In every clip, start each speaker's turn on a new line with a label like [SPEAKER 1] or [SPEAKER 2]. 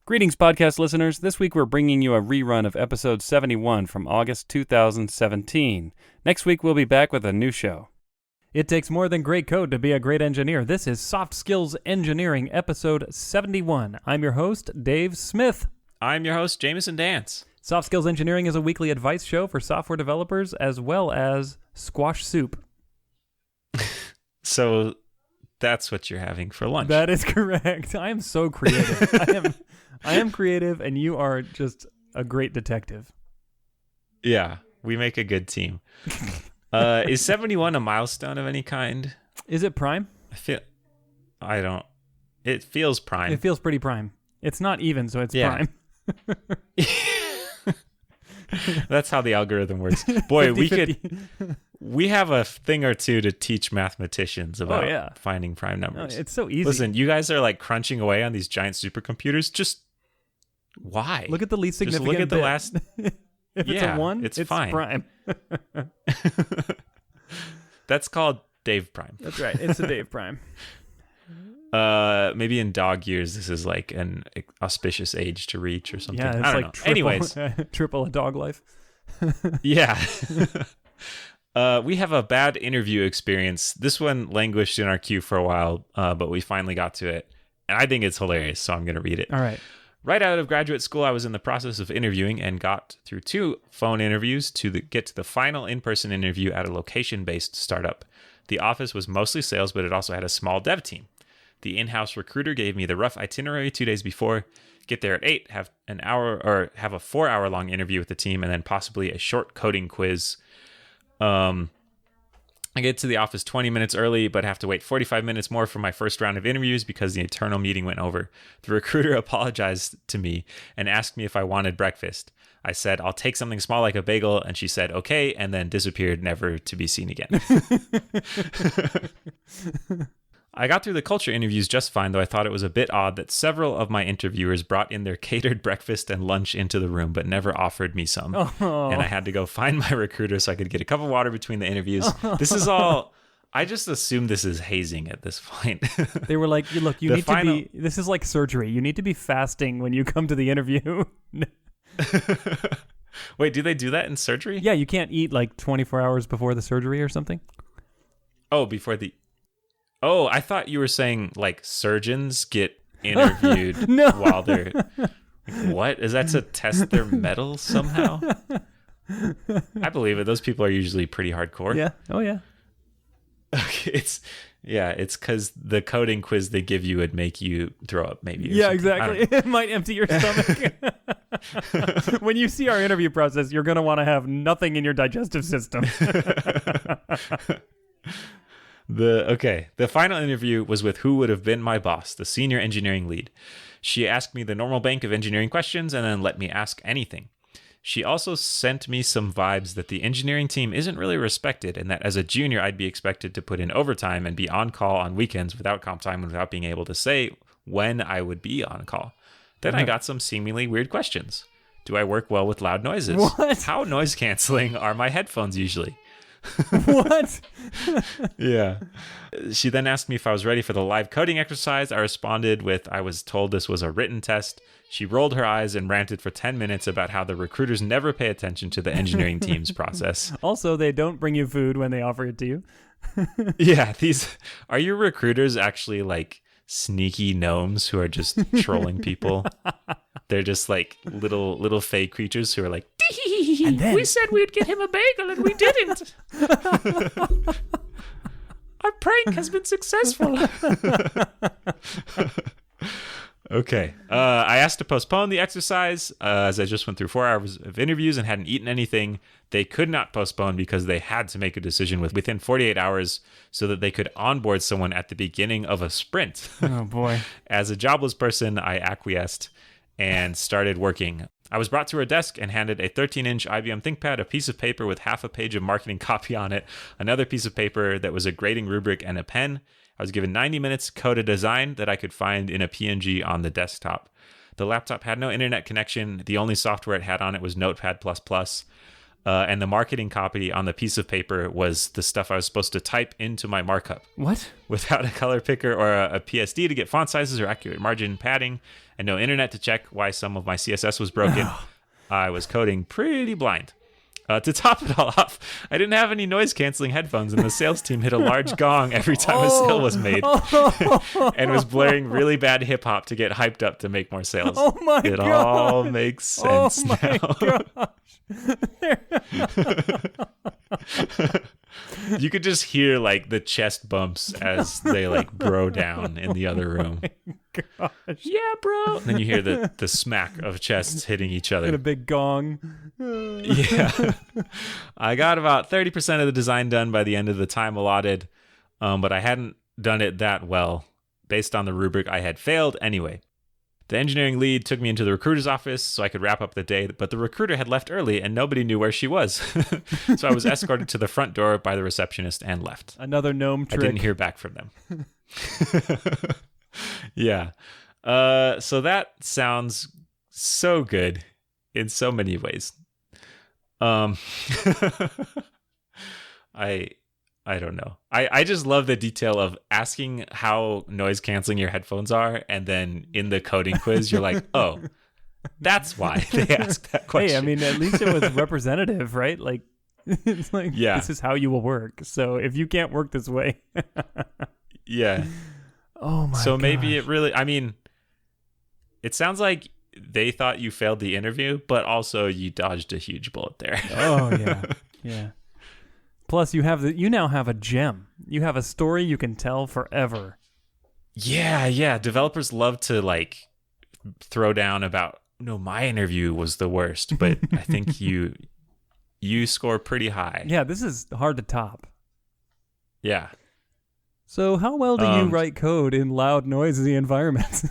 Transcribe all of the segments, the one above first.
[SPEAKER 1] Greetings, podcast listeners. This week we're bringing you a rerun of episode 71 from August 2017. Next week we'll be back with a new show. It takes more than great code to be a great engineer. This is Soft Skills Engineering, episode 71. I'm your host, Dave Smith.
[SPEAKER 2] I'm your host, Jamison Dance.
[SPEAKER 1] Soft Skills Engineering is a weekly advice show for software developers as well as squash soup.
[SPEAKER 2] So that's what you're having for lunch.
[SPEAKER 1] That is correct. I am so creative. I am creative, and you are just a great detective.
[SPEAKER 2] Yeah, we make a good team. Is 71 a milestone of any kind?
[SPEAKER 1] Is it prime?
[SPEAKER 2] It feels prime.
[SPEAKER 1] It feels pretty prime. It's not even, so it's prime.
[SPEAKER 2] That's how the algorithm works. Boy, 50-50. We have a thing or two to teach mathematicians about finding prime numbers.
[SPEAKER 1] It's so easy.
[SPEAKER 2] Listen, you guys are like crunching away on these giant supercomputers. Just why?
[SPEAKER 1] Look at the least significant
[SPEAKER 2] Just look at the
[SPEAKER 1] bit.
[SPEAKER 2] last.
[SPEAKER 1] If it's a 1, it's fine. Prime.
[SPEAKER 2] That's called Dave Prime.
[SPEAKER 1] That's right. It's a Dave Prime.
[SPEAKER 2] Maybe in dog years, this is like an auspicious age to reach or something.
[SPEAKER 1] Yeah, it's
[SPEAKER 2] I don't
[SPEAKER 1] like
[SPEAKER 2] know. Anyways,
[SPEAKER 1] triple a dog life.
[SPEAKER 2] Yeah. We have a bad interview experience. This one languished in our queue for a while, but we finally got to it. And I think it's hilarious, so I'm going to read it.
[SPEAKER 1] All right.
[SPEAKER 2] Right out of graduate school, I was in the process of interviewing and got through 2 phone interviews to get to the final in-person interview at a location-based startup. The office was mostly sales, but it also had a small dev team. The in-house recruiter gave me the rough itinerary 2 days before. Get there at 8, have a 4-hour-long interview with the team, and then possibly a short coding quiz. I get to the office 20 minutes early, but have to wait 45 minutes more for my first round of interviews because the internal meeting went over. The recruiter apologized to me and asked me if I wanted breakfast. I said, I'll take something small like a bagel, and she said, okay, and then disappeared, never to be seen again. I got through the culture interviews just fine, though I thought it was a bit odd that several of my interviewers brought in their catered breakfast and lunch into the room, but never offered me some.
[SPEAKER 1] Oh.
[SPEAKER 2] And I had to go find my recruiter so I could get a cup of water between the interviews. This is all... I just assume this is hazing at this point.
[SPEAKER 1] They were like, look, you need to be... This is like surgery. You need to be fasting when you come to the interview.
[SPEAKER 2] Wait, do they do that in surgery?
[SPEAKER 1] Yeah, you can't eat like 24 hours before the surgery or something.
[SPEAKER 2] Oh, before the... Oh, I thought you were saying like surgeons get interviewed while they're... What? Is that to test their metal somehow? I believe it. Those people are usually pretty hardcore.
[SPEAKER 1] Yeah. Oh, yeah.
[SPEAKER 2] Okay, it's because the coding quiz they give you would make you throw up, maybe.
[SPEAKER 1] Yeah, exactly. It might empty your stomach. When you see our interview process, you're going to want to have nothing in your digestive system.
[SPEAKER 2] The final interview was with who would have been my boss, the senior engineering lead. She asked me the normal bank of engineering questions and then let me ask anything. She also sent me some vibes that the engineering team isn't really respected and that as a junior, I'd be expected to put in overtime and be on call on weekends without comp time and without being able to say when I would be on call. Then I got some seemingly weird questions. Do I work well with loud noises?
[SPEAKER 1] What?
[SPEAKER 2] How noise canceling are my headphones usually?
[SPEAKER 1] What?
[SPEAKER 2] Yeah. She then asked me if I was ready for the live coding exercise. I responded with, I was told this was a written test. She rolled her eyes and ranted for 10 minutes about how the recruiters never pay attention to the engineering team's process.
[SPEAKER 1] Also, they don't bring you food when they offer it to you.
[SPEAKER 2] Yeah, are your recruiters actually like sneaky gnomes who are just trolling people? They're just like little fake creatures who are like,
[SPEAKER 1] and then...
[SPEAKER 2] we said we'd get him a bagel and we didn't. Our prank has been successful. Okay. I asked to postpone the exercise as I just went through 4 hours of interviews and hadn't eaten anything. They could not postpone because they had to make a decision within 48 hours so that they could onboard someone at the beginning of a sprint.
[SPEAKER 1] Oh, boy.
[SPEAKER 2] As a jobless person, I acquiesced and started working. I was brought to her desk and handed a 13-inch IBM ThinkPad, a piece of paper with half a page of marketing copy on it, another piece of paper that was a grading rubric, and a pen. I was given 90 minutes to code a design that I could find in a PNG on the desktop. The laptop had no internet connection. The only software it had on it was Notepad++. And the marketing copy on the piece of paper was the stuff I was supposed to type into my markup.
[SPEAKER 1] What?
[SPEAKER 2] Without a color picker or a PSD to get font sizes or accurate margin padding, and no internet to check why some of my CSS was broken, I was coding pretty blind. To top it all off, I didn't have any noise-canceling headphones, and the sales team hit a large gong every time a sale was made, and was blaring really bad hip-hop to get hyped up to make more sales.
[SPEAKER 1] Oh my
[SPEAKER 2] It
[SPEAKER 1] gosh.
[SPEAKER 2] all makes sense now. You could just hear like the chest bumps as they like bro down in the other room.
[SPEAKER 1] Gosh.
[SPEAKER 2] Yeah, bro. And then you hear the smack of chests hitting each
[SPEAKER 1] And a
[SPEAKER 2] other.
[SPEAKER 1] big gong.
[SPEAKER 2] Yeah. I got about 30% of the design done by the end of the time allotted, but I hadn't done it that well. Based on the rubric, I had failed anyway. The engineering lead took me into the recruiter's office so I could wrap up the day, but the recruiter had left early and nobody knew where she was. So I was escorted to the front door by the receptionist and left.
[SPEAKER 1] Another gnome trick.
[SPEAKER 2] I didn't hear back from them. Yeah. So that sounds so good in so many ways. I don't know. I just love the detail of asking how noise canceling your headphones are, and then in the coding quiz you're like, oh, that's why they asked that question.
[SPEAKER 1] Hey, I mean, at least it was representative, right? Like, it's like,
[SPEAKER 2] Yeah.
[SPEAKER 1] this is how you will work. So if you can't work this way.
[SPEAKER 2] Yeah.
[SPEAKER 1] Oh my
[SPEAKER 2] So maybe
[SPEAKER 1] gosh.
[SPEAKER 2] it really, I mean, it sounds like they thought you failed the interview, but also you dodged a huge bullet there.
[SPEAKER 1] Oh yeah. Yeah. Plus you now have a gem. You have a story you can tell forever.
[SPEAKER 2] Yeah. Developers love to like throw down about, no, my interview was the worst, but I think you score pretty high.
[SPEAKER 1] Yeah, this is hard to top.
[SPEAKER 2] Yeah.
[SPEAKER 1] So how well do you write code in loud, noisy environments?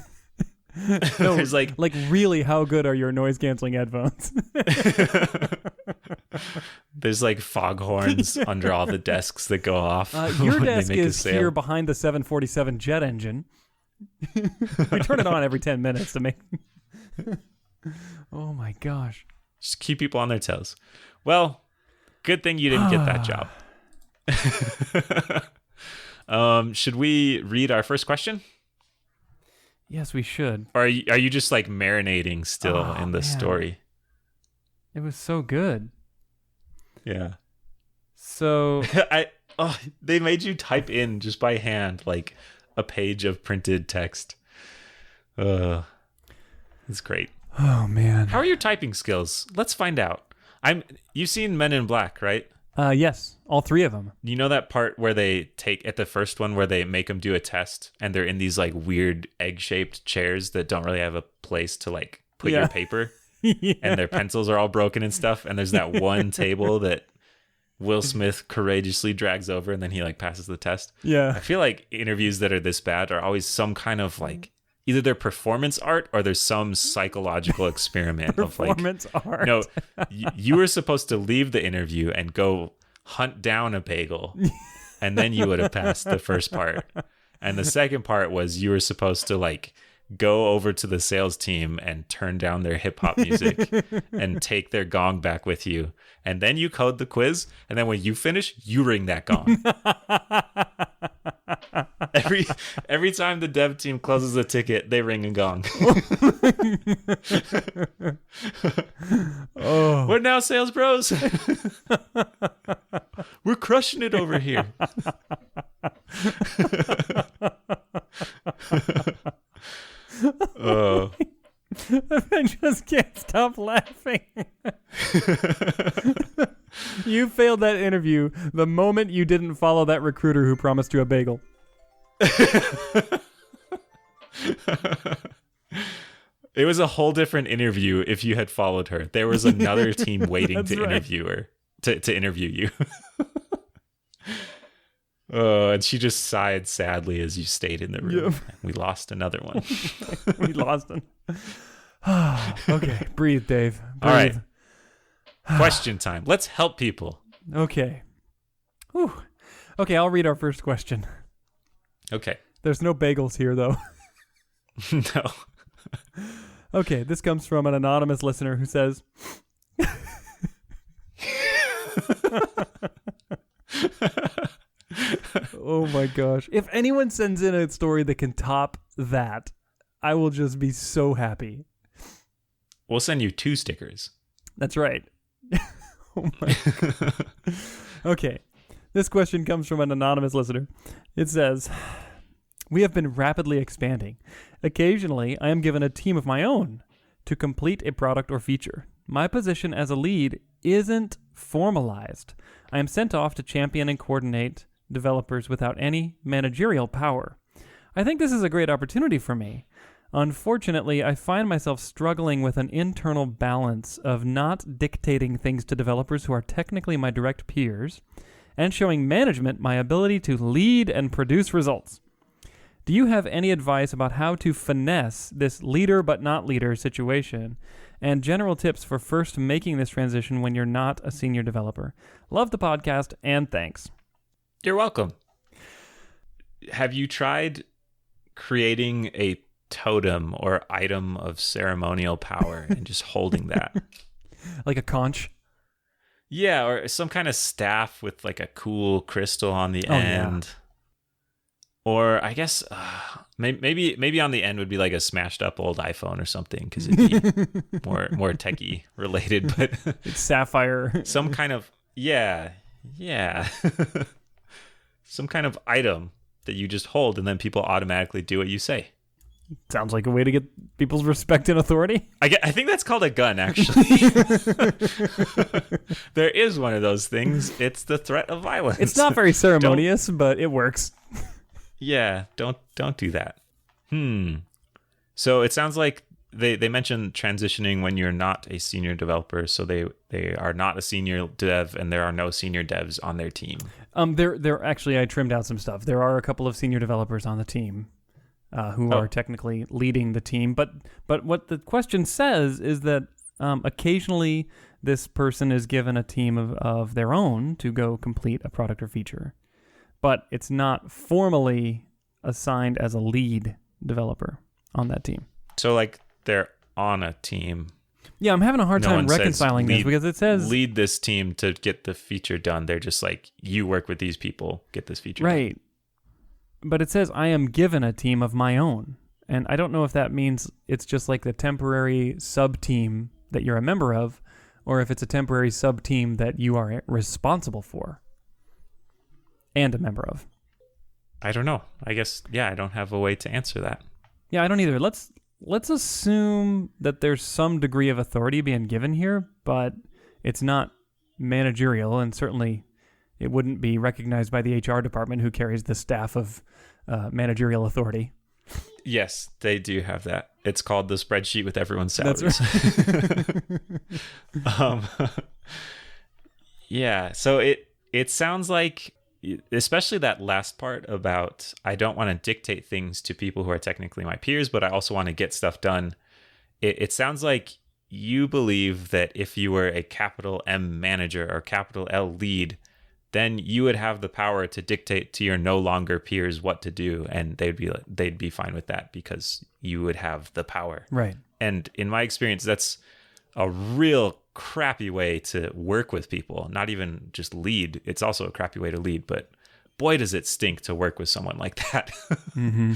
[SPEAKER 1] No,
[SPEAKER 2] There's like
[SPEAKER 1] really, how good are your noise canceling headphones?
[SPEAKER 2] there's like foghorns under all the desks that go off.
[SPEAKER 1] Your
[SPEAKER 2] when they
[SPEAKER 1] desk
[SPEAKER 2] make a
[SPEAKER 1] is
[SPEAKER 2] sale.
[SPEAKER 1] here behind the 747 jet engine. We turn it on every 10 minutes to make. Oh my gosh!
[SPEAKER 2] Just keep people on their toes. Well, good thing you didn't get that job. Should we read our first question?
[SPEAKER 1] Yes, we should.
[SPEAKER 2] Or are you just like marinating still in the
[SPEAKER 1] man.
[SPEAKER 2] story?
[SPEAKER 1] It was so good.
[SPEAKER 2] Yeah.
[SPEAKER 1] So
[SPEAKER 2] They made you type in just by hand like a page of printed text. It's great.
[SPEAKER 1] oh man.
[SPEAKER 2] How are your typing skills? Let's find out. You've seen Men in Black, right?
[SPEAKER 1] Yes, all three of them.
[SPEAKER 2] You know that part where they take at the first one where they make them do a test and they're in these like weird egg-shaped chairs that don't really have a place to like put
[SPEAKER 1] Yeah.
[SPEAKER 2] your paper
[SPEAKER 1] Yeah.
[SPEAKER 2] and their pencils are all broken and stuff, and there's that one table that Will Smith courageously drags over and then he like passes the test. I
[SPEAKER 1] Yeah.
[SPEAKER 2] feel like interviews that are this bad are always some kind of like either their performance art or there's some psychological experiment of like,
[SPEAKER 1] Performance art.
[SPEAKER 2] no, you were supposed to leave the interview and go hunt down a bagel, and then you would have passed the first part. And the second part was you were supposed to like go over to the sales team and turn down their hip hop music and take their gong back with you. And then you code the quiz, and then when you finish, you ring that gong. Every time the dev team closes a ticket, they ring a gong.
[SPEAKER 1] Oh.
[SPEAKER 2] We're now sales bros. We're crushing it over here. Oh.
[SPEAKER 1] I just can't stop laughing. You failed that interview the moment you didn't follow that recruiter who promised you a bagel.
[SPEAKER 2] It was a whole different interview if you had followed her. There was another team waiting
[SPEAKER 1] That's
[SPEAKER 2] to
[SPEAKER 1] right.
[SPEAKER 2] interview her, to interview you. Oh, and she just sighed sadly as you stayed in the room.
[SPEAKER 1] Yep.
[SPEAKER 2] We lost another one.
[SPEAKER 1] We lost him. Okay, breathe, Dave. Breathe.
[SPEAKER 2] All right. Question time. Let's help people.
[SPEAKER 1] Okay. Whew. Okay, I'll read our first question.
[SPEAKER 2] Okay.
[SPEAKER 1] There's no bagels here, though.
[SPEAKER 2] No.
[SPEAKER 1] Okay, this comes from an anonymous listener who says, Oh my gosh. If anyone sends in a story that can top that, I will just be so happy.
[SPEAKER 2] We'll send you 2 stickers.
[SPEAKER 1] That's right. Oh my. Okay. This question comes from an anonymous listener. It says, we have been rapidly expanding. Occasionally, I am given a team of my own to complete a product or feature. My position as a lead isn't formalized. I am sent off to champion and coordinate developers without any managerial power. I think this is a great opportunity for me. Unfortunately, I find myself struggling with an internal balance of not dictating things to developers who are technically my direct peers and showing management my ability to lead and produce results. Do you have any advice about how to finesse this leader but not leader situation and general tips for first making this transition when you're not a senior developer? Love the podcast and thanks.
[SPEAKER 2] You're welcome. Have you tried creating a totem or item of ceremonial power and just holding that?
[SPEAKER 1] Like a conch?
[SPEAKER 2] Yeah, or some kind of staff with like a cool crystal on the end. Yeah. Or I guess maybe on the end would be like a smashed up old iPhone or something, because it'd be more techie related. But
[SPEAKER 1] it's sapphire.
[SPEAKER 2] Some kind of yeah. Some kind of item that you just hold, and then people automatically do what you say.
[SPEAKER 1] Sounds like a way to get people's respect and authority.
[SPEAKER 2] I think that's called a gun, actually. There is one of those things. It's the threat of violence.
[SPEAKER 1] It's not very ceremonious, but it works.
[SPEAKER 2] Yeah, don't do that. So it sounds like they mentioned transitioning when you're not a senior developer, so they are not a senior dev, and there are no senior devs on their team.
[SPEAKER 1] There actually, I trimmed out some stuff. There are a couple of senior developers on the team who are technically leading the team, but what the question says is that occasionally this person is given a team of their own to go complete a product or feature, but it's not formally assigned as a lead developer on that team.
[SPEAKER 2] So like they're on a team.
[SPEAKER 1] Yeah, I'm having a hard time reconciling this because it says
[SPEAKER 2] lead this team to get the feature done. They're just like, you work with these people, get this feature done.
[SPEAKER 1] Right. But it says I am given a team of my own. And I don't know if that means it's just like the temporary sub-team that you're a member of, or if it's a temporary sub-team that you are responsible for and a member of.
[SPEAKER 2] I don't know. I guess, I don't have a way to answer that.
[SPEAKER 1] Yeah, I don't either. Let's assume that there's some degree of authority being given here, but it's not managerial, and certainly it wouldn't be recognized by the HR department, who carries the staff of managerial authority.
[SPEAKER 2] Yes, they do have that. It's called the spreadsheet with everyone's salaries.
[SPEAKER 1] That's right.
[SPEAKER 2] Yeah, so it sounds like, especially that last part about I don't want to dictate things to people who are technically my peers, but I also want to get stuff done. It sounds like you believe that if you were a capital M manager or capital L lead, then you would have the power to dictate to your no longer peers what to do, and they'd be fine with that because you would have the power.
[SPEAKER 1] Right.
[SPEAKER 2] And in my experience, that's a real crappy way to work with people. Not even just lead. It's also a crappy way to lead, but boy, does it stink to work with someone like that.
[SPEAKER 1] Mm-hmm.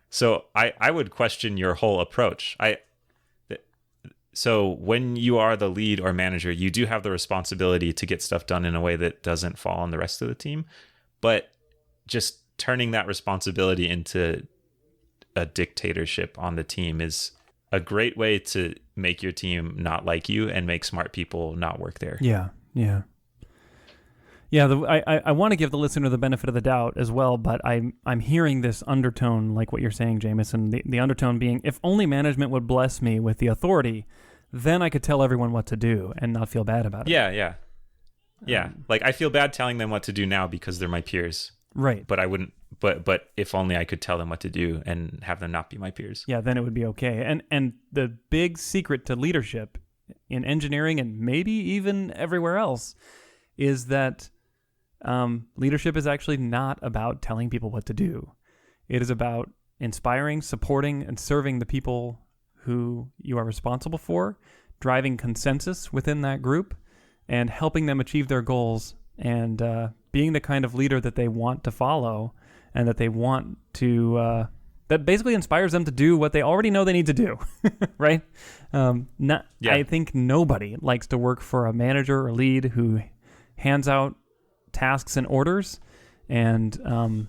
[SPEAKER 2] So I would question your whole approach. So when you are the lead or manager, you do have the responsibility to get stuff done in a way that doesn't fall on the rest of the team. But just turning that responsibility into a dictatorship on the team is a great way to make your team not like you and make smart people not work there.
[SPEAKER 1] Yeah. I want to give the listener the benefit of the doubt as well, but I'm hearing this undertone, like what you're saying, Jamison. The undertone being, if only management would bless me with the authority, then I could tell everyone what to do and not feel bad about it.
[SPEAKER 2] Yeah. Like I feel bad telling them what to do now because they're my peers.
[SPEAKER 1] Right.
[SPEAKER 2] But I wouldn't. But if only I could tell them what to do and have them not be my peers.
[SPEAKER 1] Yeah, then it would be okay. And the big secret to leadership in engineering and maybe even everywhere else is that leadership is actually not about telling people what to do. It is about inspiring, supporting, and serving the people who you are responsible for, driving consensus within that group, and helping them achieve their goals and being the kind of leader that they want to follow and that they want to that basically inspires them to do what they already know they need to do, right? I think nobody likes to work for a manager or lead who hands out tasks and orders and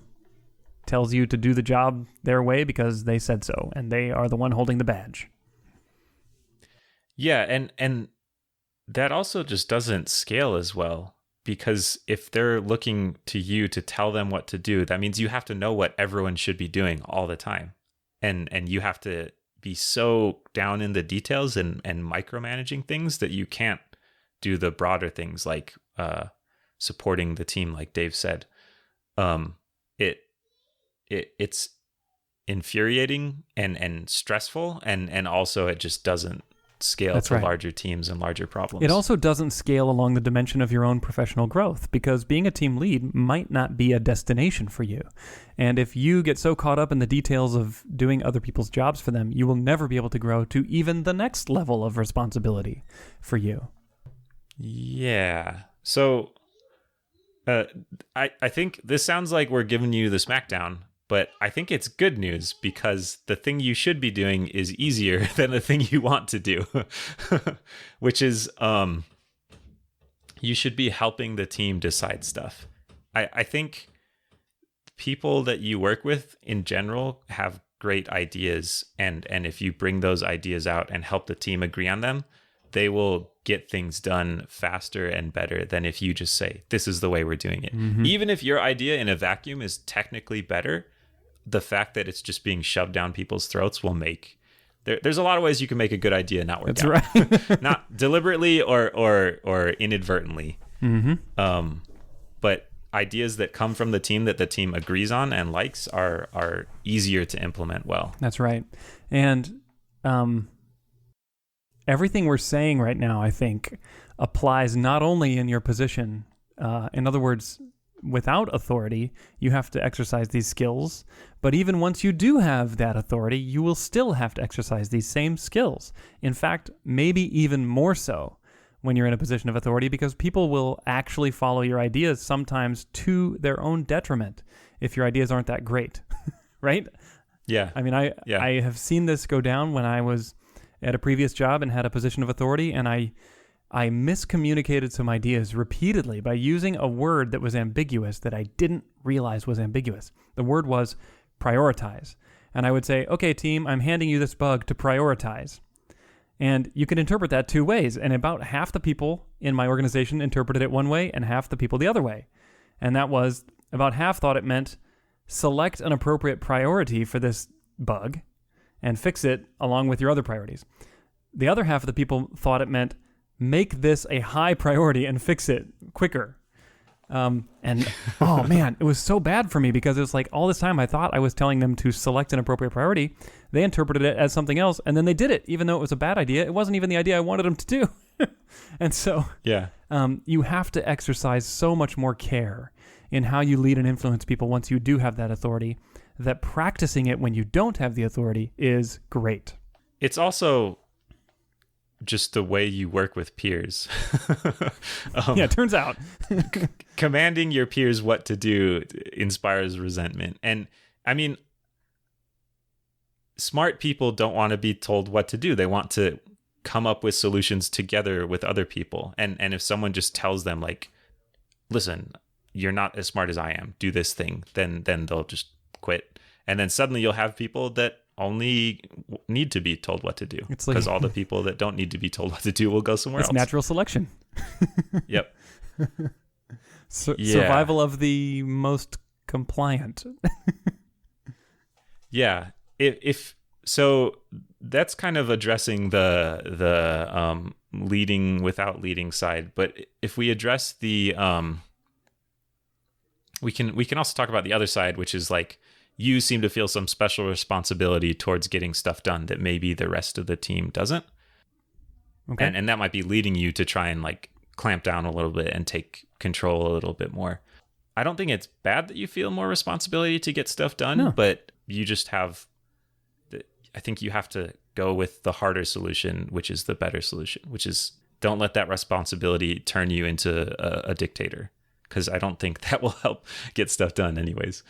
[SPEAKER 1] tells you to do the job their way because they said so, and they are the one holding the badge.
[SPEAKER 2] Yeah, and that also just doesn't scale as well, because if they're looking to you to tell them what to do, that means you have to know what everyone should be doing all the time. And you have to be so down in the details and micromanaging things that you can't do the broader things like supporting the team, like Dave said. It's infuriating and stressful, and also it just doesn't scale to larger teams and larger problems.
[SPEAKER 1] It also doesn't scale along the dimension of your own professional growth, because being a team lead might not be a destination for you. And if you get so caught up in the details of doing other people's jobs for them, you will never be able to grow to even the next level of responsibility for you.
[SPEAKER 2] Yeah. So I think this sounds like we're giving you the smackdown, but I think it's good news, because the thing you should be doing is easier than the thing you want to do, which is you should be helping the team decide stuff. I think people that you work with in general have great ideas, and if you bring those ideas out and help the team agree on them, they will get things done faster and better than if you just say, this is the way we're doing it. Mm-hmm. Even if your idea in a vacuum is technically better, the fact that it's just being shoved down people's throats will make... There's a lot of ways you can make a good idea not work out. That's right. Not deliberately or inadvertently. Mm-hmm. But ideas that come from the team that the team agrees on and likes are easier to implement well.
[SPEAKER 1] That's right. And everything we're saying right now, I think, applies not only in your position. In other words, without authority, you have to exercise these skills. But even once you do have that authority, you will still have to exercise these same skills. In fact, maybe even more so when you're in a position of authority, because people will actually follow your ideas sometimes to their own detriment if your ideas aren't that great, right?
[SPEAKER 2] Yeah.
[SPEAKER 1] I mean, I have seen this go down when I was at a previous job and had a position of authority, and I miscommunicated some ideas repeatedly by using a word that was ambiguous that I didn't realize was ambiguous. The word was prioritize. And I would say, okay, team, I'm handing you this bug to prioritize. And you can interpret that two ways. And about half the people in my organization interpreted it one way and half the people the other way. And that was, about half thought it meant select an appropriate priority for this bug and fix it along with your other priorities. The other half of the people thought it meant make this a high priority and fix it quicker. And oh man, it was so bad for me, because it was like all this time I thought I was telling them to select an appropriate priority. They interpreted it as something else, and then they did it, even though it was a bad idea. It wasn't even the idea I wanted them to do. And so you have to exercise so much more care in how you lead and influence people once you do have that authority, that practicing it when you don't have the authority is great.
[SPEAKER 2] It's also just the way you work with peers.
[SPEAKER 1] Yeah, it turns out.
[SPEAKER 2] Commanding your peers what to do inspires resentment. And I mean, smart people don't want to be told what to do. They want to come up with solutions together with other people. And if someone just tells them, like, listen, you're not as smart as I am, do this thing, then they'll just quit. And then suddenly you'll have people that only need to be told what to do, because all the people that don't need to be told what to do will go somewhere else.
[SPEAKER 1] It's natural selection.
[SPEAKER 2] Yep.
[SPEAKER 1] Survival of the most compliant.
[SPEAKER 2] Yeah. If so, that's kind of addressing the leading without leading side. But if we address the we can also talk about the other side, which is like, you seem to feel some special responsibility towards getting stuff done that maybe the rest of the team doesn't. Okay. And that might be leading you to try and like clamp down a little bit and take control a little bit more. I don't think it's bad that you feel more responsibility to get stuff done, but you just have, I think you have to go with the harder solution, which is the better solution, which is don't let that responsibility turn you into a dictator, because I don't think that will help get stuff done anyways.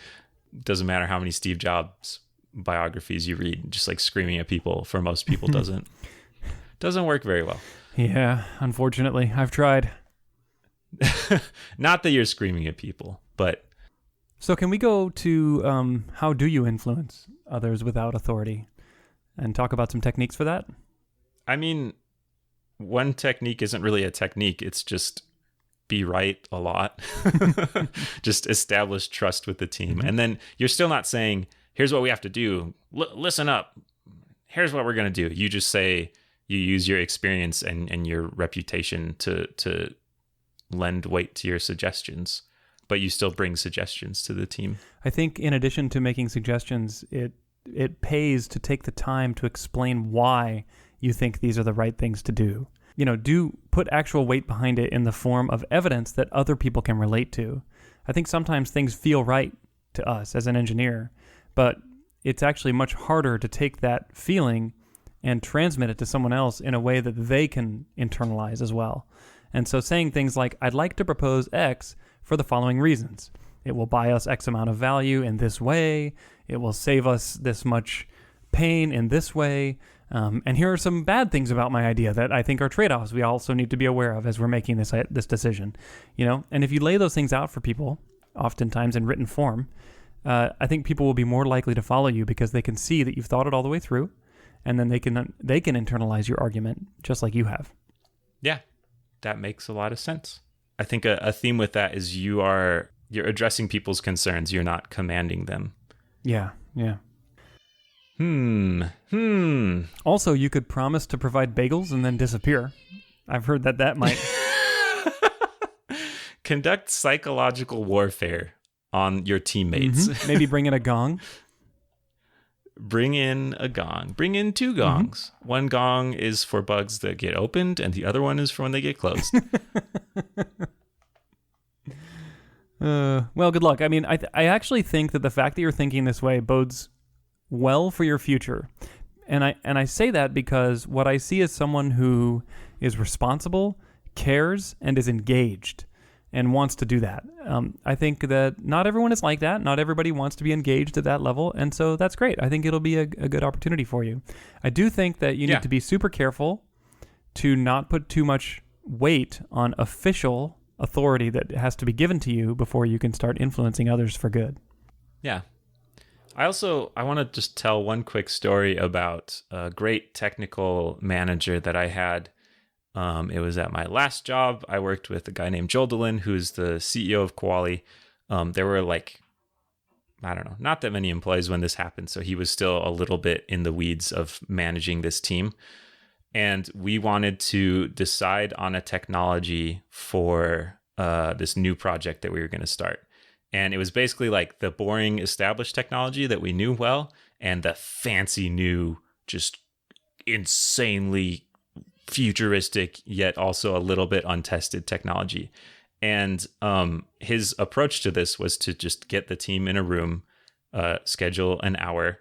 [SPEAKER 2] Doesn't matter how many Steve Jobs biographies you read, just like screaming at people for most people doesn't work very well.
[SPEAKER 1] Yeah, unfortunately, I've tried.
[SPEAKER 2] Not that you're screaming at people, but...
[SPEAKER 1] So can we go to how do you influence others without authority and talk about some techniques for that?
[SPEAKER 2] I mean, one technique isn't really a technique. It's just be right a lot. Just establish trust with the team. Mm-hmm. And then you're still not saying, here's what we have to do. Listen up. Here's what we're going to do. You just say, you use your experience and your reputation to lend weight to your suggestions, but you still bring suggestions to the team. I
[SPEAKER 1] think in addition to making suggestions, it pays to take the time to explain why you think these are the right things to do. Do put actual weight behind it in the form of evidence that other people can relate to. I think sometimes things feel right to us as an engineer, but it's actually much harder to take that feeling and transmit it to someone else in a way that they can internalize as well. And so saying things like, I'd like to propose X for the following reasons. It will buy us X amount of value in this way. It will save us this much pain in this way. And here are some bad things about my idea that I think are trade-offs we also need to be aware of as we're making this decision. And if you lay those things out for people, oftentimes in written form, I think people will be more likely to follow you because they can see that you've thought it all the way through, and then they can internalize your argument just like you have.
[SPEAKER 2] Yeah, that makes a lot of sense. I think a theme with that is you're addressing people's concerns. You're not commanding them.
[SPEAKER 1] Yeah. Also, you could promise to provide bagels and then disappear. I've heard that might...
[SPEAKER 2] Conduct psychological warfare on your teammates.
[SPEAKER 1] Mm-hmm. Maybe bring in a gong.
[SPEAKER 2] Bring in a gong. Bring in two gongs. Mm-hmm. One gong is for bugs that get opened, and the other one is for when they get closed.
[SPEAKER 1] Well, good luck. I mean, I actually think that the fact that you're thinking this way bodes well for your future. And I say that because what I see is someone who is responsible, cares, and is engaged and wants to do that. I think that not everyone is like that. Not everybody wants to be engaged at that level. And so that's great. I think it'll be a good opportunity for you. I do think that you need to be super careful to not put too much weight on official authority that has to be given to you before you can start influencing others for good.
[SPEAKER 2] Yeah. I want to just tell one quick story about a great technical manager that I had. It was at my last job. I worked with a guy named Joel Dillon, who's the CEO of Koali. There were not that many employees when this happened, so he was still a little bit in the weeds of managing this team. And we wanted to decide on a technology for this new project that we were going to start. And it was basically like the boring established technology that we knew well, and the fancy new, just insanely futuristic, yet also a little bit untested technology. And his approach to this was to just get the team in a room, schedule an hour,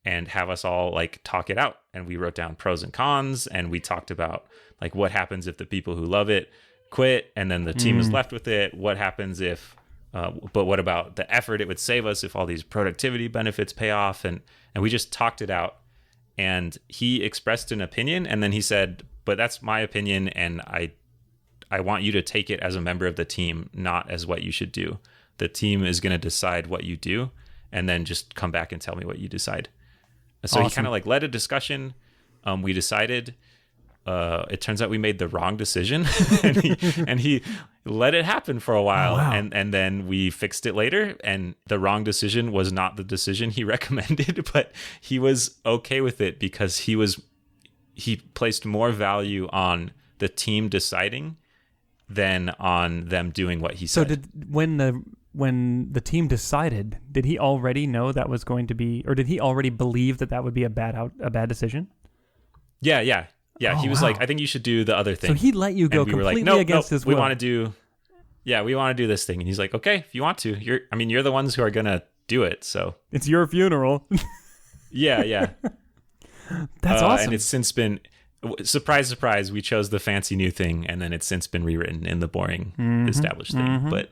[SPEAKER 2] and have us all like talk it out. And we wrote down pros and cons, and we talked about like what happens if the people who love it quit, and then the team is left with it. What happens if but what about the effort it would save us if all these productivity benefits pay off? And we just talked it out, and he expressed an opinion, and then he said, but that's my opinion, and I want you to take it as a member of the team, not as what you should do. The team is going to decide what you do, and then just come back and tell me what you decide. So He kind of like led a discussion. We decided. It turns out we made the wrong decision, and he let it happen for a while. Oh, wow. And then we fixed it later, and the wrong decision was not the decision he recommended, but he was okay with it because he placed more value on the team deciding than on them doing what he said.
[SPEAKER 1] So when the team decided, did he already know that was going to be, or did he already believe that would be a bad decision?
[SPEAKER 2] Yeah. He was like, I think you should do the other thing.
[SPEAKER 1] So he let you go completely against his will.
[SPEAKER 2] We want to do this thing. And he's like, okay, if you want to, you're the ones who are going to do it. So
[SPEAKER 1] it's your funeral.
[SPEAKER 2] Yeah.
[SPEAKER 1] That's awesome.
[SPEAKER 2] And it's since been, surprise, surprise, we chose the fancy new thing, and then it's since been rewritten in the boring established thing. But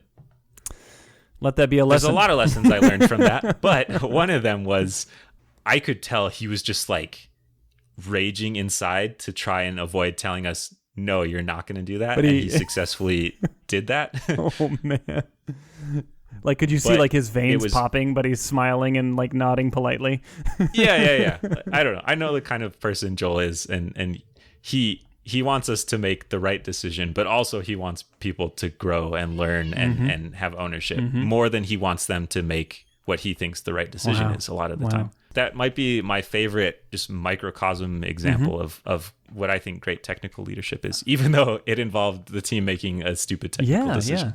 [SPEAKER 1] let that be a lesson.
[SPEAKER 2] There's a lot of lessons I learned from that, but one of them was I could tell he was just like raging inside to try and avoid telling us, no, you're not going to do that. But he successfully did that.
[SPEAKER 1] Oh, man. Like, could you see like his veins popping, but he's smiling and like nodding politely?
[SPEAKER 2] Yeah. I don't know. I know the kind of person Joel is, and he wants us to make the right decision, but also he wants people to grow and learn and have ownership more than he wants them to make what he thinks the right decision is a lot of the time. That might be my favorite just microcosm example of what I think great technical leadership is, even though it involved the team making a stupid technical decision.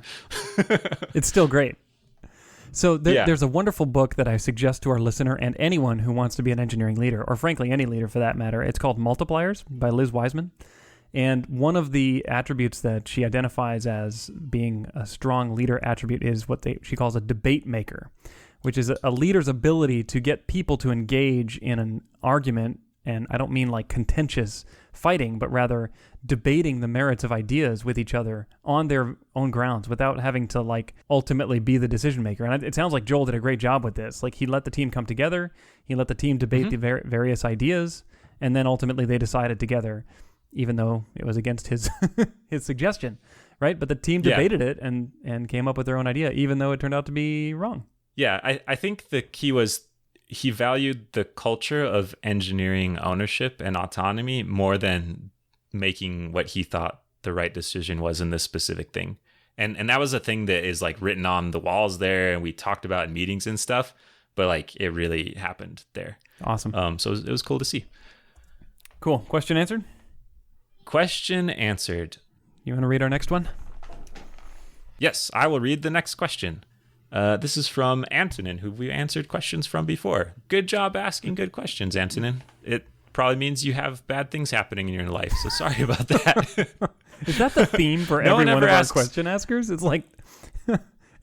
[SPEAKER 1] Yeah. It's still great. So there's a wonderful book that I suggest to our listener and anyone who wants to be an engineering leader, or frankly, any leader for that matter. It's called Multipliers by Liz Wiseman. And one of the attributes that she identifies as being a strong leader attribute is what she calls a debate maker, which is a leader's ability to get people to engage in an argument. And I don't mean like contentious fighting, but rather debating the merits of ideas with each other on their own grounds without having to like ultimately be the decision maker. And it sounds like Joel did a great job with this. Like he let the team come together, he let the team debate the various ideas, and then ultimately they decided together, even though it was against his his suggestion, right? But the team debated it and came up with their own idea, even though it turned out to be wrong.
[SPEAKER 2] Yeah, I think the key was he valued the culture of engineering ownership and autonomy more than making what he thought the right decision was in this specific thing. And that was a thing that is like written on the walls there, and we talked about in meetings and stuff, but like it really happened there.
[SPEAKER 1] Awesome.
[SPEAKER 2] So it was cool to see.
[SPEAKER 1] Cool. Question answered?
[SPEAKER 2] Question answered.
[SPEAKER 1] You want to read our next one?
[SPEAKER 2] Yes, I will read the next question. This is from Antonin, who we answered questions from before. Good job asking good questions, Antonin. It probably means you have bad things happening in your life, so sorry about that.
[SPEAKER 1] Is that the theme for every one of our question askers? It's like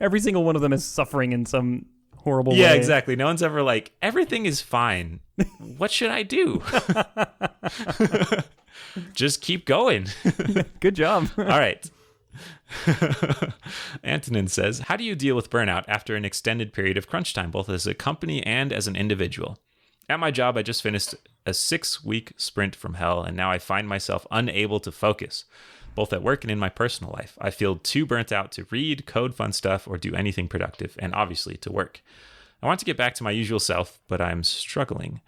[SPEAKER 1] every single one of them is suffering in some horrible way.
[SPEAKER 2] Yeah, exactly. No one's ever like, everything is fine. What should I do? Just keep going.
[SPEAKER 1] Good job.
[SPEAKER 2] All right. Antonin says, how do you deal with burnout after an extended period of crunch time, both as a company and as an individual? At my job, I just finished a 6-week sprint from hell, and now I find myself unable to focus, both at work and in my personal life. I feel too burnt out to read, code fun stuff, or do anything productive, and obviously to work. I want to get back to my usual self, but I'm struggling.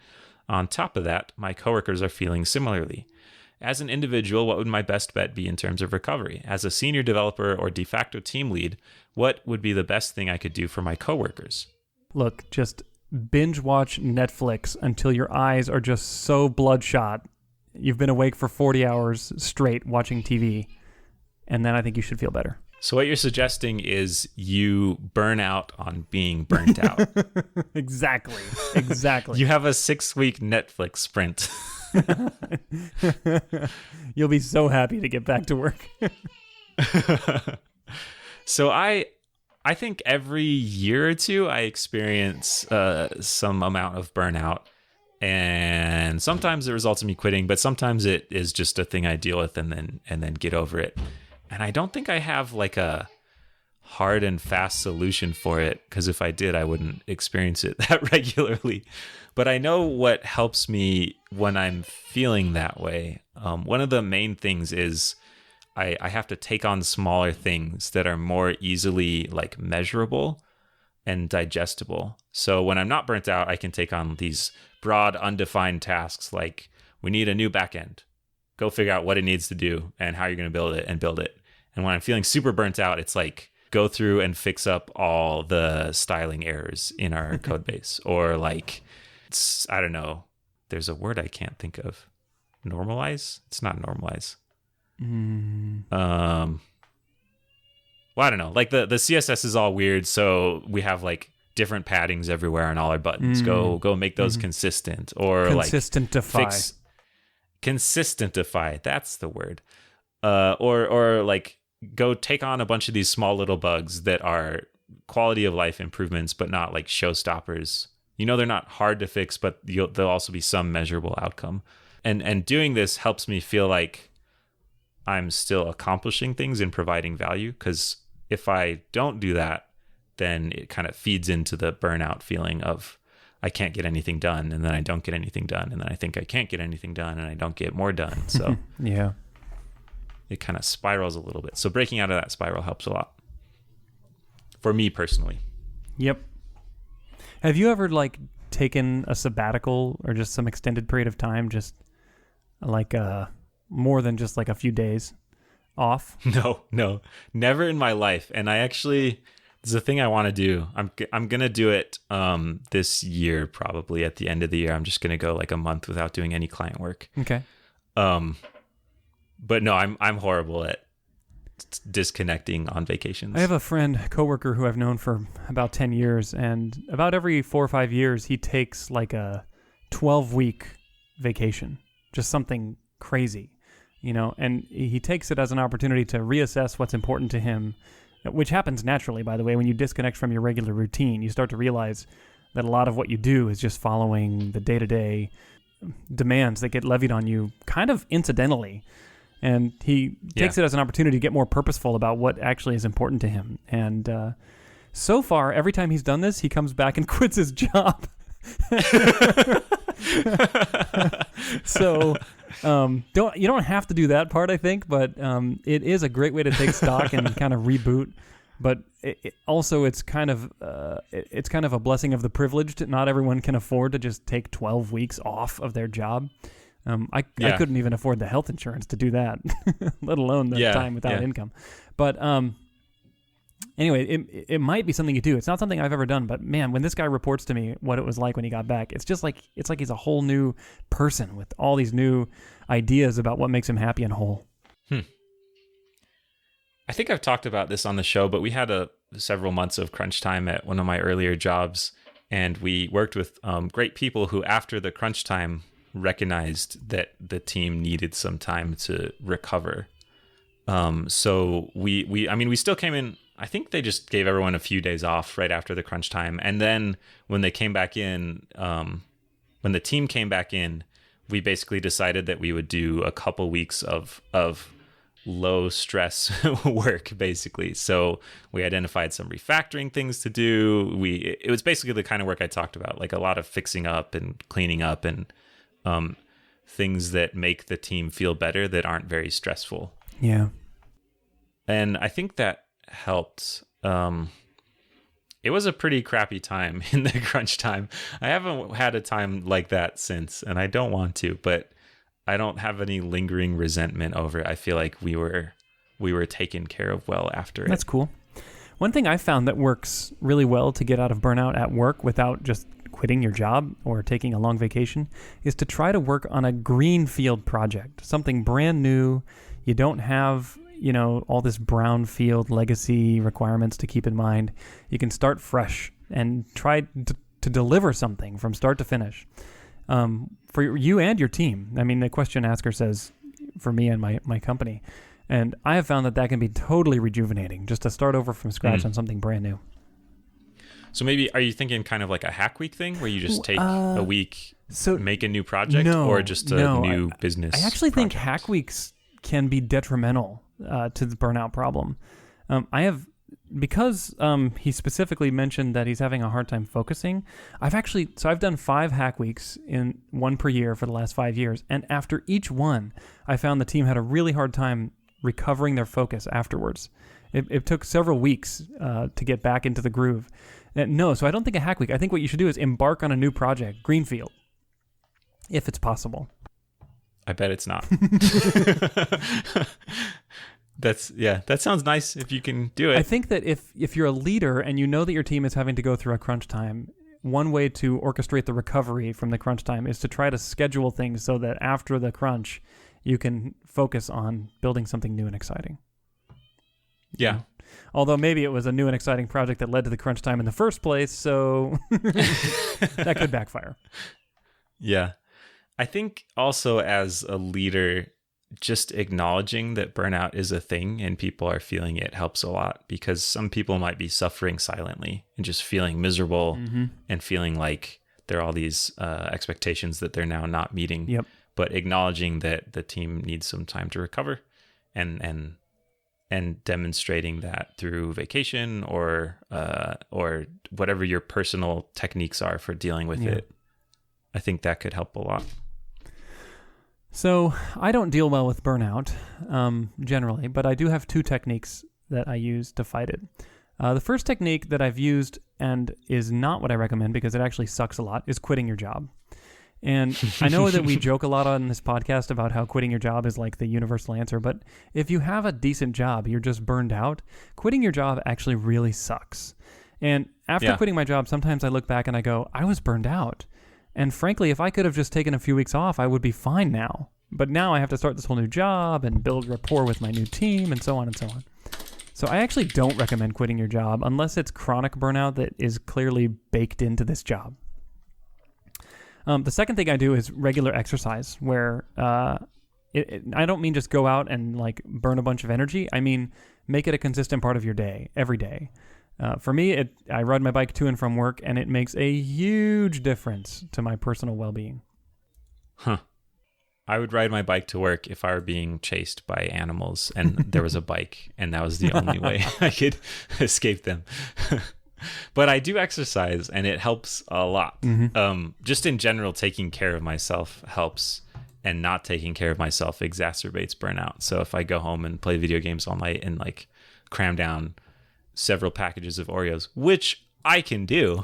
[SPEAKER 2] On top of that, my coworkers are feeling similarly. As an individual, what would my best bet be in terms of recovery? As a senior developer or de facto team lead, what would be the best thing I could do for my coworkers?
[SPEAKER 1] Look, just binge watch Netflix until your eyes are just so bloodshot. You've been awake for 40 hours straight watching TV, and then I think you should feel better.
[SPEAKER 2] So what you're suggesting is you burn out on being burnt out.
[SPEAKER 1] Exactly.
[SPEAKER 2] You have a 6-week Netflix sprint.
[SPEAKER 1] You'll be so happy to get back to work.
[SPEAKER 2] So I think every year or two I experience some amount of burnout, and sometimes it results in me quitting, but sometimes it is just a thing I deal with and then get over it. And I don't think I have like a hard and fast solution for it, because if I did, I wouldn't experience it that regularly. But I know what helps me when I'm feeling that way. One of the main things is I have to take on smaller things that are more easily like measurable and digestible. So when I'm not burnt out, I can take on these broad, undefined tasks like we need a new backend. Go figure out what it needs to do and how you're going to build it and build it. And when I'm feeling super burnt out, it's like go through and fix up all the styling errors in our code base. Or like, I don't know, there's a word I can't think of. Normalize? It's not normalize. Well, I don't know. Like the CSS is all weird, so we have like different paddings everywhere on all our buttons. Go make those consistent, or
[SPEAKER 1] consistentify.
[SPEAKER 2] Like consistentify. That's the word. Or like go take on a bunch of these small little bugs that are quality of life improvements, but not like showstoppers. You know, they're not hard to fix, but there'll also be some measurable outcome. and doing this helps me feel like I'm still accomplishing things and providing value, because if I don't do that, then it kind of feeds into the burnout feeling of I can't get anything done, and then I don't get anything done, and then I think I can't get anything done, and I don't get more done. So
[SPEAKER 1] yeah,
[SPEAKER 2] it kind of spirals a little bit. So breaking out of that spiral helps a lot for me personally.
[SPEAKER 1] Yep. Have you ever like taken a sabbatical or just some extended period of time, just like more than just like a few days off?
[SPEAKER 2] No, never in my life. And I actually, this is a thing I want to do. I'm gonna do it this year, probably at the end of the year. I'm just gonna go like a month without doing any client work.
[SPEAKER 1] Okay.
[SPEAKER 2] But no, I'm horrible at disconnecting on vacations.
[SPEAKER 1] I have a coworker who I've known for about 10 years, and about every 4 or 5 years, he takes like a 12-week vacation, just something crazy, and he takes it as an opportunity to reassess what's important to him, which happens naturally, by the way. When you disconnect from your regular routine, you start to realize that a lot of what you do is just following the day-to-day demands that get levied on you kind of incidentally. And he takes it as an opportunity to get more purposeful about what actually is important to him. And so far, every time he's done this, he comes back and quits his job. So you don't have to do that part, I think, but it is a great way to take stock and kind of reboot. But it's kind of a blessing of the privileged. Not everyone can afford to just take 12 weeks off of their job. I couldn't even afford the health insurance to do that, let alone the time without income. But anyway, it might be something you do. It's not something I've ever done, but man, when this guy reports to me what it was like when he got back, it's like he's a whole new person with all these new ideas about what makes him happy and whole.
[SPEAKER 2] I think I've talked about this on the show, but we had several months of crunch time at one of my earlier jobs, and we worked with great people who, after the crunch time, recognized that the team needed some time to recover. So we still came in. I think they just gave everyone a few days off right after the crunch time, and then when they came back in, when the team came back in, we basically decided that we would do a couple weeks of low stress work, basically. So we identified some refactoring things to do. It was basically the kind of work I talked about, like a lot of fixing up and cleaning up and things that make the team feel better that aren't very stressful.
[SPEAKER 1] Yeah.
[SPEAKER 2] And I think that helped. It was a pretty crappy time in the crunch time. I haven't had a time like that since, and I don't want to, but I don't have any lingering resentment over it. I feel like we were taken care of well after it.
[SPEAKER 1] That's cool. One thing I found that works really well to get out of burnout at work without just quitting your job or taking a long vacation is to try to work on a greenfield project, something brand new. You don't have, all this brownfield legacy requirements to keep in mind. You can start fresh and try to deliver something from start to finish. For you and your team. I mean, the question asker says, for me and my company. And I have found that can be totally rejuvenating, just to start over from scratch on something brand new.
[SPEAKER 2] So maybe, are you thinking kind of like a hack week thing where you just take a week, make a new project, or just a new business?
[SPEAKER 1] I actually
[SPEAKER 2] project?
[SPEAKER 1] think hack weeks can be detrimental to the burnout problem. Because he specifically mentioned that he's having a hard time focusing, I've done 5 hack weeks, in one per year for the last 5 years. And after each one, I found the team had a really hard time recovering their focus afterwards. It took several weeks to get back into the groove. So I don't think a hack week. I think what you should do is embark on a new project, greenfield, if it's possible.
[SPEAKER 2] I bet it's not. That sounds nice if you can do it.
[SPEAKER 1] I think that if you're a leader and you know that your team is having to go through a crunch time, one way to orchestrate the recovery from the crunch time is to try to schedule things so that after the crunch, you can focus on building something new and exciting.
[SPEAKER 2] Yeah.
[SPEAKER 1] Although maybe it was a new and exciting project that led to the crunch time in the first place, so that could backfire.
[SPEAKER 2] Yeah. I think also as a leader, just acknowledging that burnout is a thing and people are feeling it helps a lot, because some people might be suffering silently and just feeling miserable and feeling like there are all these expectations that they're now not meeting.
[SPEAKER 1] Yep.
[SPEAKER 2] but acknowledging that the team needs some time to recover, and demonstrating that through vacation or whatever your personal techniques are for dealing with it. I think that could help a lot.
[SPEAKER 1] So I don't deal well with burnout generally, but I do have 2 techniques that I use to fight it. The first technique that I've used and is not what I recommend because it actually sucks a lot is quitting your job. And I know that we joke a lot on this podcast about how quitting your job is like the universal answer, but if you have a decent job, you're just burned out, quitting your job actually really sucks. And after quitting my job, sometimes I look back and I go, I was burned out. And frankly, if I could have just taken a few weeks off, I would be fine now. But now I have to start this whole new job and build rapport with my new team and so on and so on. So I actually don't recommend quitting your job unless it's chronic burnout that is clearly baked into this job. The second thing I do is regular exercise, where I don't mean just go out and like burn a bunch of energy. I mean make it a consistent part of your day, every day. For me, I ride my bike to and from work, and it makes a huge difference to my personal well-being.
[SPEAKER 2] Huh. I would ride my bike to work if I were being chased by animals and there was a bike, and that was the only way I could escape them. But I do exercise, and it helps a lot. Mm-hmm. Just in general, taking care of myself helps, and not taking care of myself exacerbates burnout. So if I go home and play video games all night and like cram down several packages of Oreos, which I can do,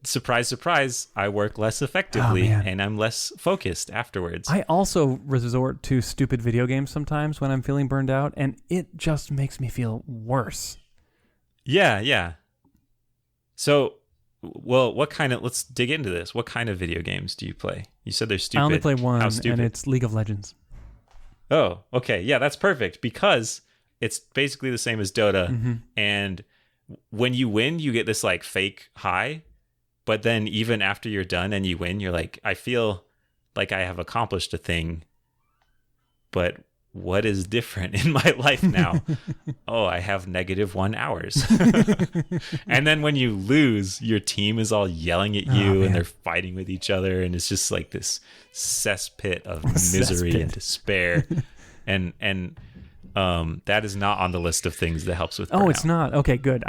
[SPEAKER 2] surprise, surprise, I work less effectively and I'm less focused afterwards.
[SPEAKER 1] I also resort to stupid video games sometimes when I'm feeling burned out, and it just makes me feel worse.
[SPEAKER 2] Yeah. So, well, let's dig into this. What kind of video games do you play? You said they're stupid.
[SPEAKER 1] I only play one,
[SPEAKER 2] How stupid?
[SPEAKER 1] and it's League of Legends.
[SPEAKER 2] Oh, okay. Yeah, that's perfect because it's basically the same as Dota. Mm-hmm. And when you win, you get this like fake high. But then even after you're done and you win, you're like, I feel like I have accomplished a thing. But what is different in my life now? Oh, I have -1 hours. And then when you lose, your team is all yelling at you and they're fighting with each other. And it's just like this cesspit of misery and despair. And that is not on the list of things that helps with burnout.
[SPEAKER 1] Oh, it's not. Okay, good.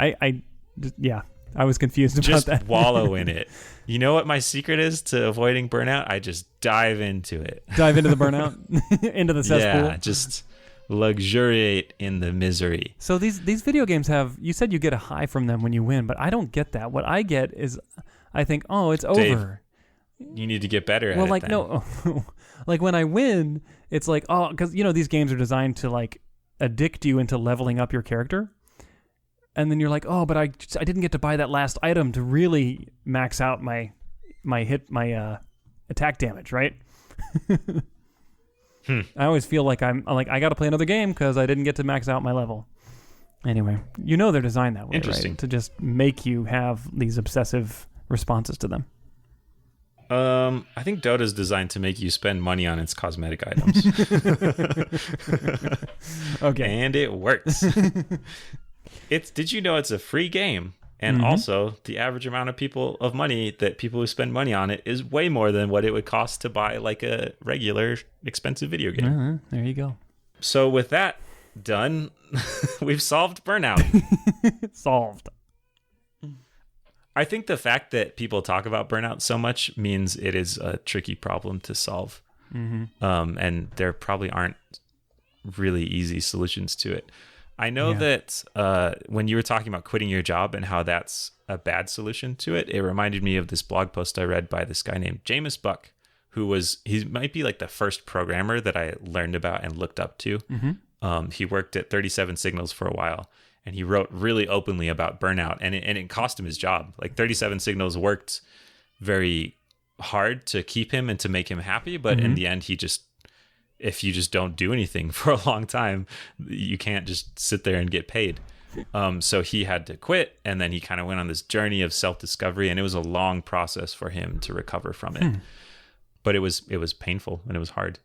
[SPEAKER 1] I was confused about
[SPEAKER 2] just
[SPEAKER 1] that.
[SPEAKER 2] Just wallow in it. You know what my secret is to avoiding burnout? I just dive into it.
[SPEAKER 1] Dive into the burnout? Into the cesspool?
[SPEAKER 2] Yeah, just luxuriate in the misery.
[SPEAKER 1] So these video games have, you said you get a high from them when you win, but I don't get that. What I get is, I think, oh, it's
[SPEAKER 2] Dave,
[SPEAKER 1] over.
[SPEAKER 2] You need to get better at it.
[SPEAKER 1] Well, like, no. Like when I win, it's like, oh, because, these games are designed to like addict you into leveling up your character. And then you're like, oh, but I didn't get to buy that last item to really max out my attack damage, right? I always feel like I'm like I got to play another game because I didn't get to max out my level. Anyway, they're designed that way, right? To just make you have these obsessive responses to them.
[SPEAKER 2] I think Dota's designed to make you spend money on its cosmetic items.
[SPEAKER 1] Okay,
[SPEAKER 2] and it works. Did you know it's a free game? And also, the average amount of money that people who spend money on it is way more than what it would cost to buy like a regular expensive video game.
[SPEAKER 1] There you go.
[SPEAKER 2] So with that done, we've solved burnout.
[SPEAKER 1] Solved.
[SPEAKER 2] I think the fact that people talk about burnout so much means it is a tricky problem to solve. And there probably aren't really easy solutions to it. I know that when you were talking about quitting your job and how that's a bad solution to it, it reminded me of this blog post I read by this guy named Jamison, he might be like the first programmer that I learned about and looked up to. He worked at 37 Signals for a while, and he wrote really openly about burnout, and it cost him his job. Like 37 Signals worked very hard to keep him and to make him happy, but in the end, if you just don't do anything for a long time, you can't just sit there and get paid. So he had to quit, and then he kind of went on this journey of self-discovery, and it was a long process for him to recover from it. But it was painful and it was hard.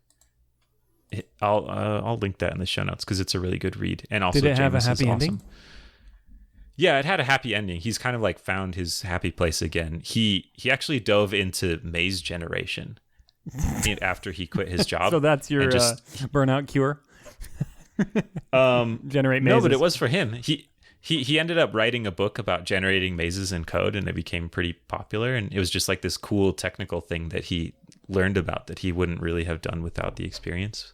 [SPEAKER 2] I'll link that in the show notes because it's a really good read. And also,
[SPEAKER 1] did it have a happy ending?
[SPEAKER 2] Yeah, it had a happy ending. He's kind of like found his happy place again. He actually dove into Maze Generation, after he quit his job.
[SPEAKER 1] So that's your burnout cure. Generate mazes.
[SPEAKER 2] No, but it was for him. He ended up writing a book about generating mazes in code, and it became pretty popular. And it was just like this cool technical thing that he learned about that he wouldn't really have done without the experience.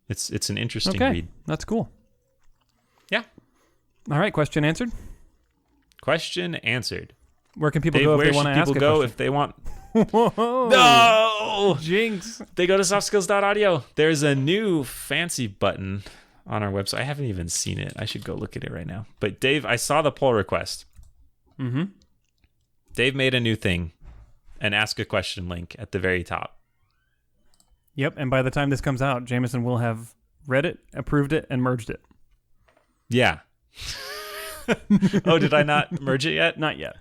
[SPEAKER 2] It's an interesting read.
[SPEAKER 1] That's cool.
[SPEAKER 2] Yeah.
[SPEAKER 1] All right. Question answered.
[SPEAKER 2] Question answered.
[SPEAKER 1] Where can people go if they want to ask a question?
[SPEAKER 2] Where should people go if they want?
[SPEAKER 1] Whoa.
[SPEAKER 2] No!
[SPEAKER 1] Jinx.
[SPEAKER 2] They go to softskills.audio. There's a new fancy button on our website. I haven't even seen it. I should go look at it right now. But Dave, I saw the pull request.
[SPEAKER 1] Mm-hmm.
[SPEAKER 2] Dave made a new thing, an ask a question link at the very top.
[SPEAKER 1] Yep, and by the time this comes out, Jamison will have read it, approved it, and merged it.
[SPEAKER 2] Yeah. Oh, did I not merge it yet?
[SPEAKER 1] Not yet.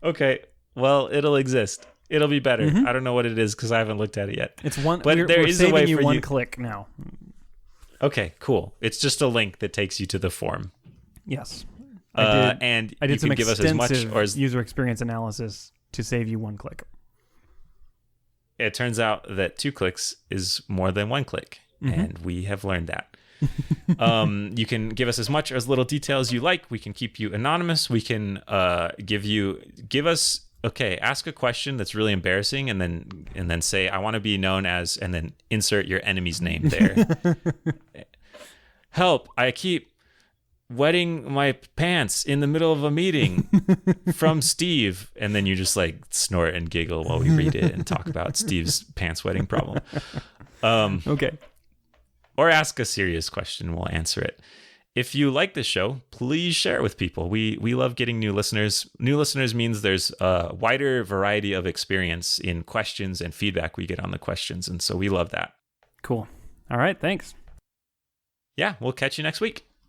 [SPEAKER 2] Okay. Well, it'll exist. It'll be better. I don't know what it is because I haven't looked at it yet.
[SPEAKER 1] It's one.
[SPEAKER 2] But
[SPEAKER 1] we're
[SPEAKER 2] is a way
[SPEAKER 1] you
[SPEAKER 2] for
[SPEAKER 1] one
[SPEAKER 2] you.
[SPEAKER 1] click now.
[SPEAKER 2] Okay, cool. It's just a link that takes you to the form.
[SPEAKER 1] Yes.
[SPEAKER 2] And
[SPEAKER 1] I did
[SPEAKER 2] you
[SPEAKER 1] some
[SPEAKER 2] can give us as much or as
[SPEAKER 1] user experience analysis to save you one click.
[SPEAKER 2] It turns out that 2 clicks is more than 1 click, and we have learned that. You can give us as much or as little detail as you like. We can keep you anonymous. We can ask a question that's really embarrassing, and then say, I want to be known as, and then insert your enemy's name there. Help, I keep wetting my pants in the middle of a meeting from Steve. And then you just like snort and giggle while we read it and talk about Steve's pants wetting problem.
[SPEAKER 1] Okay.
[SPEAKER 2] Or ask a serious question. We'll answer it. If you like this show, please share it with people. We love getting new listeners. New listeners means there's a wider variety of experience in questions and feedback we get on the questions. And so we love that.
[SPEAKER 1] Cool. All right. Thanks.
[SPEAKER 2] Yeah, we'll catch you next week.